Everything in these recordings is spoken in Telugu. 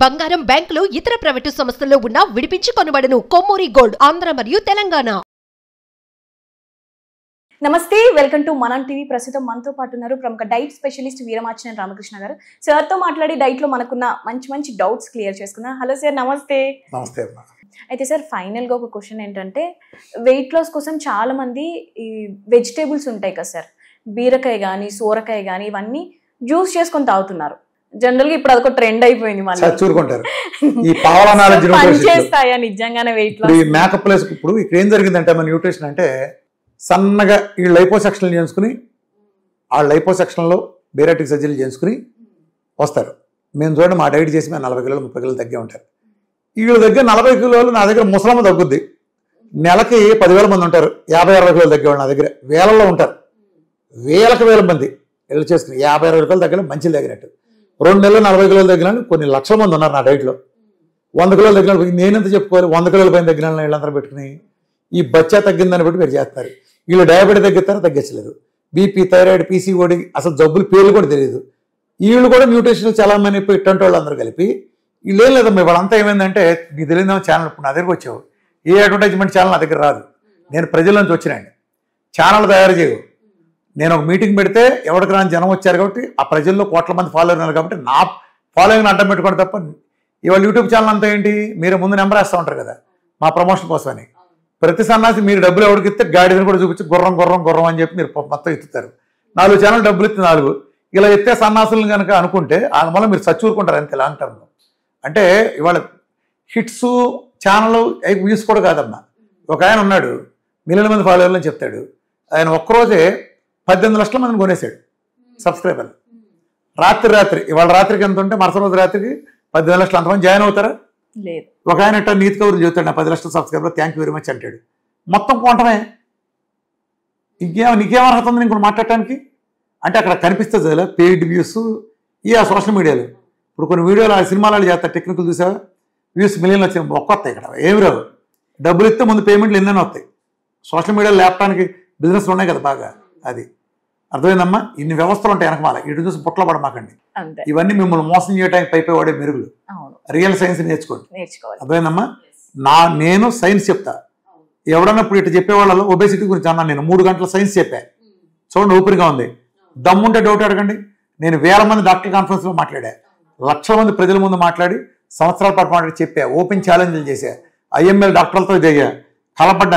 బంగారం బ్యాంకులు ఇతర ప్రైవేటు సంస్థల్లో ఉన్న విడిపించి కొనబడును. కొమ్మూరి గోల్డ్ ఆంధ్ర మరియు తెలంగాణ. నమస్తే, వెల్కమ్ టు మనం టీవీ. ప్రస్తుతం మనతో పాటు ఉన్నారు ప్రముఖ డైట్ స్పెషలిస్ట్ వీరమాచినేని రామకృష్ణ గారు. సార్తో మాట్లాడి డైట్ లో మనకున్న మంచి డౌట్స్ క్లియర్ చేసుకుందాం. హలో సార్, నమస్తే. నమస్తే. అయితే సార్, ఫైనల్ గా ఒక క్వశ్చన్ ఏంటంటే, వెయిట్ లాస్ కోసం చాలా మంది ఈ వెజిటేబుల్స్ ఉంటాయి కదా సార్, బీరకాయ కానీ సోరకాయ కానీ ఇవన్నీ జ్యూస్ చేసుకొని తాగుతున్నారు. జనరల్ గా ఇప్పుడు అదొక ట్రెండ్ అయిపోయింది. పనిచేస్తాయా నిజంగానే వెయిట్ లాస్? మేకప్ ప్లేస్ ఇప్పుడు ఇక్కడ ఏం జరిగిందంటే, మన న్యూట్రిషన్ అంటే సన్నగా ఈ లైపోసెక్షన్లు చేసుకుని ఆ లైపోసెక్షన్లో బేరాటిక్ సర్జరీలు చేసుకుని వస్తారు. మేము చూడండి, మా డైట్ చేసి మేము 40 కిలోలు 30 కిలోలు తగ్గే ఉంటారు. వీళ్ళ దగ్గర 40 కిలోలు, నా దగ్గర ముసలమ్మ తగ్గుద్ది. నెలకి 10,000 మంది ఉంటారు 50-60 కిలోలు తగ్గేవాళ్ళు. నా దగ్గర వేలల్లో ఉంటారు, వేల మంది వీళ్ళు చేసుకుని 50-60 కిలోలు తగ్గడం మంచిది తగ్గినట్టు. 2 నెలలు 40 కిలోలు తగ్గిన కొన్ని లక్షల మంది ఉన్నారు నా డైట్లో. 100 కిలోలు తగ్గిన నేనెంత చెప్పుకోవాలి? 100 కిలోల పైన తగ్గిన వీళ్ళందరూ పెట్టుకుని ఈ బచ్చా తగ్గిందని బట్టి మీరు చేస్తారు. వీళ్ళు డయాబెటీస్ తగ్గిస్తారో తగ్గించలేదు, బీపీ, థైరాయిడ్, పీసీఓడి, అసలు జబ్బులు పేర్లు కూడా తెలియదు. వీళ్ళు కూడా న్యూట్రిషన్ చాలా మంది ఇట్లాంటి వాళ్ళు అందరూ కలిపి వీళ్ళు ఏం లేదమ్మా. వాళ్ళంతా ఏమైందంటే, నీకు తెలియదేమో ఛానల్ ఇప్పుడు నా దగ్గరకు వచ్చావు, ఏ అడ్వర్టైజ్మెంట్ ఛానల్ నా దగ్గర రాదు. నేను ప్రజల నుంచి వచ్చినాయండి, ఛానల్ తయారు చేయవు. నేను ఒక మీటింగ్ పెడితే ఎవరికి రాని జనం వచ్చారు కాబట్టి, ఆ ప్రజల్లో కోట్ల మంది ఫాలోవర్ ఉన్నారు కాబట్టి నా ఫాలోయింగ్ అడ్డం పెట్టుకోవడం తప్ప. ఇవాళ యూట్యూబ్ ఛానల్ అంతా ఏంటి, మీరు ముందు నెంబర్ వేస్తూ ఉంటారు కదా మా ప్రమోషన్ కోసమని. ప్రతి సన్నాసి మీరు డబ్బులు ఎవరికి ఇస్తే గాడిదని కూడా చూపించి గుర్రం అని చెప్పి మీరు మొత్తం ఎత్తుతారు. 4 ఛానల్ డబ్బులు ఇస్తే 4 ఇలా ఎత్తే సన్నాసులను కనుక అనుకుంటే వల్ల మీరు చచ్చూరుకుంటారు అంతే లాంగ్ టర్మ్లో. అంటే ఇవాళ హిట్స్ ఛానల్ వ్యూస్ కూడా కాదమ్మా. ఒక ఆయన ఉన్నాడు, మిలియన్ మంది ఫాలోవర్లు అని చెప్తాడు. ఆయన ఒక్కరోజే 18 లక్షల మందిని కొనేసాడు సబ్స్క్రైబర్లు. రాత్రి ఇవాళ రాత్రికి ఎంత ఉంటే మరుసటి రోజు రాత్రికి 18 లక్షలు. అంతమంది జాయిన్ అవుతారా? లేదు. ఒక ఆయన నీతి కౌరు చెబుతాడు, నా 10 లక్షల subscriber, thank you very much అంటాడు. మొత్తం కోంటమే. నీకేం అర్హత ఉంది ఇంకోటి మాట్లాడటానికి? అంటే అక్కడ కనిపిస్తే చాలా పెయిడ్ వ్యూస్ ఆ సోషల్ మీడియాలో. ఇప్పుడు కొన్ని వీడియోలు ఆ సినిమాలు చేస్తారు, టెక్నికల్ చూసావా, వ్యూస్ మిలియన్లు వచ్చాయి. ఒక్కొస్తాయి ఇక్కడ ఏమి రావు. డబ్బులు ఇస్తే ముందు పేమెంట్లు ఎన్నైనా వస్తాయి. సోషల్ మీడియాలో లేపడానికి బిజినెస్లు ఉన్నాయి కదా బాగా. అది అర్థమైందమ్మా. ఇన్ని వ్యవస్థలు ఉంటాయి వెనకమాల, ఇటు చూసి పుట్ల పడమాకండి. ఇవన్నీ మిమ్మల్ని మోసం చేయడానికి పైపై వాడే మెరుగులు. రియల్ సైన్స్ నేర్చుకోండి. అర్థమైందమ్మా. నేను సైన్స్ చెప్తా. ఎవడన్నా ఇప్పుడు ఇటు చెప్పేవాళ్ళలో ఒబేసిటీ గురించి అన్నా, నేను 3 గంటల సైన్స్ చెప్పా. చూడండి, ఊపిరిగా ఉంది. దమ్ముంటే డౌట్ అడగండి. నేను 1000 మంది డాక్టర్ కాన్ఫరెన్స్లో మాట్లాడా, లక్షల మంది ప్రజల ముందు మాట్లాడి, సంవత్సరాల పాటు మాట్లాడి చెప్పా, ఓపెన్ ఛాలెంజ్లు చేశా, ఐఎంఎల్ డాక్టర్లతో ఇదయ్యా,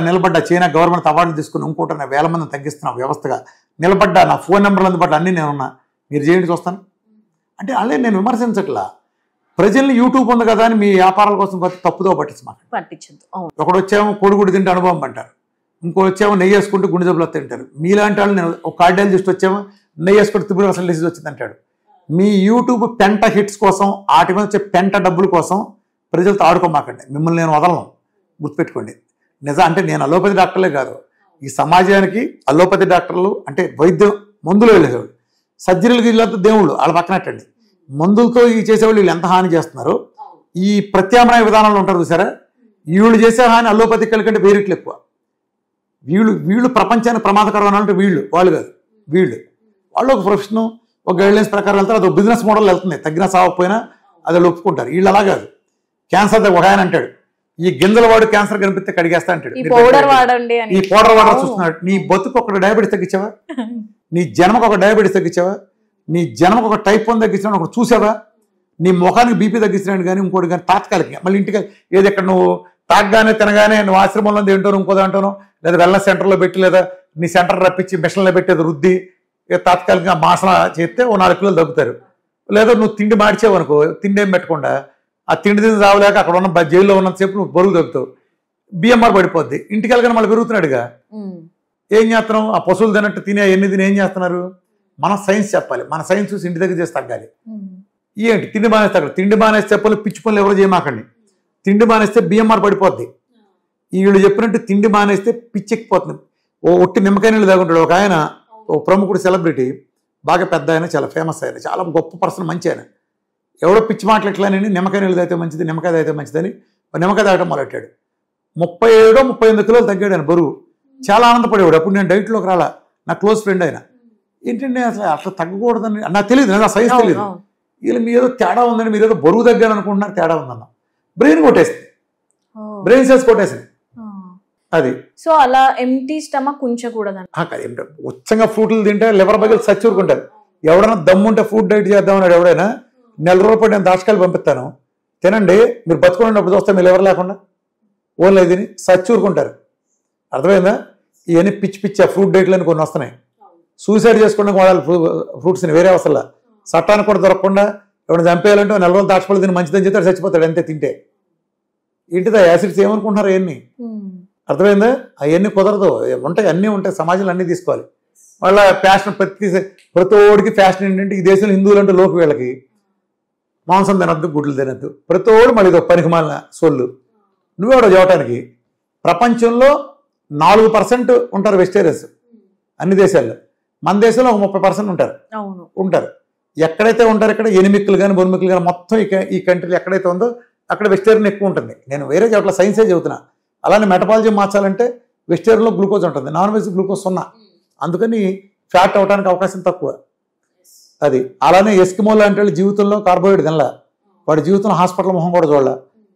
నిలబడ్డా, చైనా గవర్నమెంట్ అవార్డులు తీసుకుని ఇంకోటి 1000 మందిని తగ్గిస్తున్నా వ్యవస్థగా నిలబడ్డా. నా ఫోన్ నెంబర్లు అందుబాటులో అన్నీ నేనున్నా, మీరు చేయండి చూస్తాను అంటే. అలాగే నేను విమర్శించట్లా. ప్రజల్ని యూట్యూబ్ ఉంది కదా అని మీ వ్యాపారాల కోసం తప్పుదో పట్టించదు. ఒకడు వచ్చేమో కోడిగుడి తింటే అనుభవం అంటారు, ఇంకో వచ్చేమో నెయ్యి వేసుకుంటే గుండె జబ్బులు తింటారు. మీలాంటి వాళ్ళు, నేను ఒక కార్డియాలజిస్ట్ వచ్చేమో నెయ్యి వేసుకుంటే తిప్పుడు అసలు డిసీజ్ వచ్చింది అంటాడు. మీ యూట్యూబ్ పెంట హిట్స్ కోసం, వాటి మీద వచ్చే పెంట డబ్బుల కోసం ప్రజలతో ఆడుకోమాకండి. మిమ్మల్ని నేను వదలను, గుర్తుపెట్టుకోండి. అంటే నేను అలోపతి డాక్టర్లే కాదు, ఈ సమాజానికి అలోపతి డాక్టర్లు అంటే వైద్యం మందులు వెళ్ళేవాళ్ళు, సర్జరీలకు వీళ్ళంతా దేవుళ్ళు వాళ్ళ పక్కనట్టండి. మందులతో ఈ చేసేవాళ్ళు వీళ్ళు ఎంత హాని చేస్తున్నారు. ఈ ప్రత్యామ్నాయ విధానాలు ఉంటారు చూసారా, వీళ్ళు చేసే హాని అలోపతి కంటే వేరేట్లు ఎక్కువ. వీళ్ళు ప్రపంచానికి ప్రమాదకరమైన అంటే వాళ్ళు కాదు. వాళ్ళు ఒక ప్రొఫెషన్, ఒక గైడ్లైన్స్ ప్రకారం వెళ్తారు. అది ఒక బిజినెస్ మోడల్ వెళ్తుంది. తగ్గినా సావకపోయినా అది ఒప్పుకుంటారు. వీళ్ళు అలా కాదు. క్యాన్సర్ ఒక ఆయన అంటాడు, ఈ గింజల వాడు క్యాన్సర్ కనిపిస్తే కడిగేస్తా అంటాడు. ఈ పౌడర్ వాడ చూస్తున్నాడు. నీ బతుకు ఒక డయాబెటీస్ తగ్గించావా? నీ జన్మకు ఒక డయాబెటీస్ తగ్గించావా? నీ జన్మకు ఒక టైప్ 1 తగ్గించినా ఒకటి చూసావా? నీ ముఖానికి బీపీ తగ్గించినాడు కానీ ఇంకోటి కానీ తాత్కాలికంగా మళ్ళీ ఇంటికి ఏది ఇక్కడ నువ్వు తాగ్గానే తినగానే నువ్వు ఆశ్రమంలో ఏంటాను ఇంకో దాంట్లోనో, లేదా వెల్నెస్ సెంటర్లో పెట్టి, లేదా నీ సెంటర్ రప్పించి మిషన్లో పెట్టేది రుద్ది తాత్కాలికంగా మాసన చేస్తే ఓ 4 కిలోలు తగ్గుతారు. లేదా నువ్వు తిండి మార్చావు అనుకో, తిండి ఏం పెట్టకుండా ఆ తిండి రావలేక అక్కడ ఉన్న జైల్లో ఉన్నంతసేపు నువ్వు బరువు తగ్గుతావు, బిఎంఆర్ పడిపోద్ది. ఇంటికి వెళ్ళగానే మళ్ళీ పెరుగుతున్నాడుగా. ఏం చేస్తున్నాం? ఆ పశువులు తినట్టు ఎన్ని తిని ఏం చేస్తున్నారు? మన సైన్స్ చెప్పాలి. మన సైన్స్ చూసి ఇంటి దగ్గర చేసి తగ్గాలి. ఏంటి తిండి మానేస్తే అక్కడ తిండి మానేస్తే చెప్పాలి. పిచ్చి పనులు ఎవరు చేయమాకండి. తిండి మానేస్తే బిఎంఆర్ పడిపోద్ది. వీళ్ళు చెప్పినట్టు తిండి మానేస్తే పిచ్చెక్కిపోతుంది. ఒట్టి నిమ్మకాయ నీళ్ళు తాగుంటాడు. ఒక ఆయన, ఓ ప్రముఖుడు, సెలబ్రిటీ, బాగా పెద్ద ఆయన, చాలా ఫేమస్ ఆయన, చాలా గొప్ప పర్సన్, మంచి ఆయన. ఎవడో పిచ్చి మాట్లాడలేని నిమ్మకాయ నీళ్ళు తాగితే మంచిది, నిమ్మకాయ తాగితే మంచిదని నిమ్మకాయ తాగడం మొదలెట్టాడు. 37-38 కిలోలు తగ్గాడు ఆయన బరువు. చాలా ఆనందపడేవాడు. అప్పుడు నేను డైట్లోకి రాలా. నా క్లోజ్ ఫ్రెండ్ ఆయన. ఏంటంటే అసలు అట్లా తగ్గకూడదని నాకు తెలియదు, నా సైజ్ తెలియదు. వీళ్ళు మీ ఏదో తేడా ఉందని మీరు ఏదో బరువు తగ్గాను అనుకుంటున్నారు, తేడా ఉందన్న. బ్రెయిన్ కొట్టేస్తుంది, బ్రెయిన్ సెల్స్ కొట్టేసింది అది. సో అలా ఎంటీ స్టమక్ ఉంచకూడదు. ఉచ్చంగా ఫ్రూట్లు తింటే లివర్ బగిల్ చచ్చూరుకుంటారు. ఎవడన్నా దమ్ముంటే ఫుడ్ డైట్ చేద్దామన్నాడు ఎవడైనా, నెల రోజుల పాటు నేను దాచకాయలు పంపిస్తాను తినండి, మీరు బతుకున్నప్పుడు చూస్తే మీ లివర్ లేకుండా ఓన్లీ తిని చచ్చూరుకుంటారు. అర్థమైందా? ఇవన్నీ పిచ్చి పిచ్చి ఫ్రూట్ డైట్లని కొన్ని వస్తున్నాయి. సూసైడ్ చేసుకోవడానికి వాడాలి ఫ్రూట్స్ని, వేరే అవసరం చట్టానికి కూడా దొరకకుండా ఎవరైనా చంపేయాలంటే 4 రోజులు దాచపళ్ళు తిని మంచిదని చెప్తాడు, చచ్చిపోతాడు అంతే తింటే. ఏంటిదా యాసిడ్స్ ఏమనుకుంటున్నారు అవన్నీ? అర్థమైందా? అవన్నీ కుదరదు, ఉంటాయి, అన్నీ ఉంటాయి, సమాజంలో అన్నీ తీసుకోవాలి. వాళ్ళ ఫ్యాషన్ ప్రతి ఓడికి ఫ్యాషన్ ఏంటంటే ఈ దేశంలో హిందువులు అంటే లోకు వీళ్ళకి మాంసం తినద్దు, గుడ్లు తినద్దు, ప్రతి ఓడు మళ్ళీ ఇది పనికి మాలిన సొల్లు. నువ్వెవడో చెప్పడానికి. ప్రపంచంలో 4% ఉంటారు వెజిటేరియన్స్ అన్ని దేశాల్లో, మన దేశంలో ఒక 30% ఉంటారు. ఎక్కడైతే ఉంటారు, ఇక్కడ ఎనిమిక్కులు కానీ బొనిమిక్కులు కానీ మొత్తం ఈ కంట్రీలో ఎక్కడైతే ఉందో అక్కడ వెజిటేరియన్ ఎక్కువ ఉంటుంది. నేను వేరే చోట్ల సైన్సే చెబుతున్నా. అలానే మెటబాలజీ మార్చాలంటే వెజిటేరియన్లో గ్లూకోజ్ ఉంటుంది, నాన్ వెజ్ గ్లూకోజ్ 0, అందుకని ఫ్యాట్ అవడానికి అవకాశం తక్కువ అది. అలానే ఎస్కిమోల్ అంటే జీవితంలో కార్బోహైడ్రేట్ తినలా, వాడి జీవితంలో హాస్పిటల్ మొహం కూడా చూడాల.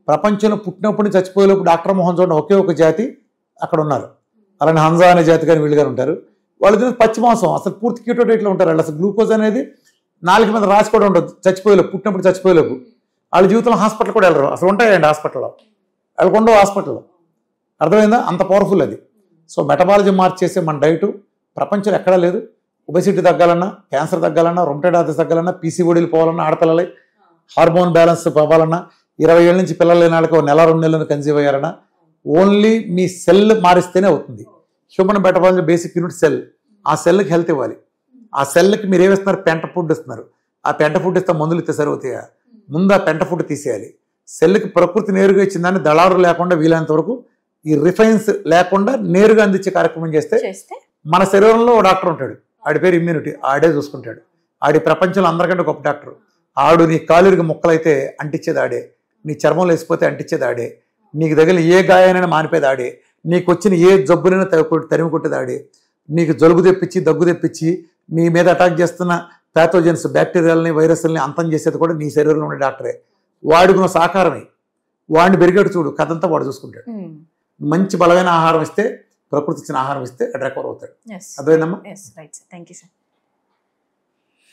ప్రపంచంలో పుట్టినప్పుడు చచ్చిపోయేలోపు డాక్టర్ మొహం చూడడం ఒకే ఒక జాతి అక్కడ ఉన్నారు. అలానే హంజా అనే జాతి కానీ వీళ్ళు కానీ ఉంటారు. వాళ్ళు తినే పచ్చి మాంసం అసలు పూర్తి కీటో డైట్లో ఉంటారు. వాళ్ళు అసలు గ్లూకోజ్ అనేది నాలుగు మీద రాసి కూడా ఉండదు, చచ్చిపోయేలోపు, పుట్టినప్పుడు చచ్చిపోయేలోపు. వాళ్ళ జీవితంలో హాస్పిటల్ కూడా వెళ్ళరు, అసలు ఉంటాయండి హాస్పిటల్లో, వాళ్ళకు ఉండవు హాస్పిటల్లో. అర్థమైందా? అంత పవర్ఫుల్ అది. సో మెటబాలజీ మార్చేసే మన డైటు ప్రపంచంలో ఎక్కడా లేదు. ఒబెసిటీ తగ్గాలన్నా, క్యాన్సర్ తగ్గాలన్నా, రొమటైడ్ ఆర్థరైటిస్ తగ్గాలన్నా, పీసీఓడీలు పోవాలన్నా, ఆడపిల్లలై హార్మోన్ బ్యాలెన్స్ పోవాలన్నా, 20 ఏళ్ళ నుంచి పిల్లలు లేని వాళ్ళకి 1-2 నెలలను కన్సీవ్ అయ్యారన్నా, ఓన్లీ మీ సెల్ మారిస్తేనే అవుతుంది. Human metabolism basic unit cell. ఆ సెల్కి హెల్త్ ఇవ్వాలి. ఆ సెల్కి మీరు ఏమిస్తున్నారు? పెంట ఫుడ్ ఇస్తున్నారు. ఆ పెంట ఫుడ్ ఇస్తే మందులు ఇస్తే సరిపోతాయా? ముందు ఆ పెంట ఫుడ్ తీసేయాలి. సెల్కి ప్రకృతి నేరుగా ఇచ్చిందాన్ని దళారు లేకుండా వీలైనంత వరకు ఈ రిఫైన్స్ లేకుండా నేరుగా అందించే కార్యక్రమం చేస్తే మన శరీరంలో ఓ డాక్టర్ ఉంటాడు, ఆడి పేరు ఇమ్యూనిటీ, ఆడే చూసుకుంటాడు. ఆడి ప్రపంచంలో అందరికంటే గొప్ప డాక్టర్. ఆడు నీ కాలురికి ముక్కలైతే అంటించేది ఆడే, నీ చర్మంలో వేసిపోతే అంటించేది ఆడే, నీకు తగిలిన ఏ గాయానైనా మానిపోయేది ఆడే, నీకు వచ్చిన ఏ జబ్బునైనా తరిమి కొట్టేది ఆడే, నీకు జలుబు తెప్పించి దగ్గు తెప్పించి నీ మీద అటాక్ చేస్తున్న ప్యాథోజన్స్ బ్యాక్టీరియాలని వైరస్లని అంతం చేసేది కూడా నీ శరీరంలో ఉండే డాక్టరే. వాడికి నువ్వు సహకారమే, వాడిని పెరిగేట్టు చూడు, కథంతా వాడు చూసుకుంటాడు. మంచి బలమైన ఆహారం ఇస్తే, ప్రకృతి ఇచ్చిన ఆహారం ఇస్తే రికవర్ అవుతాడు. అర్థమైందమ్మా? Thank you sir.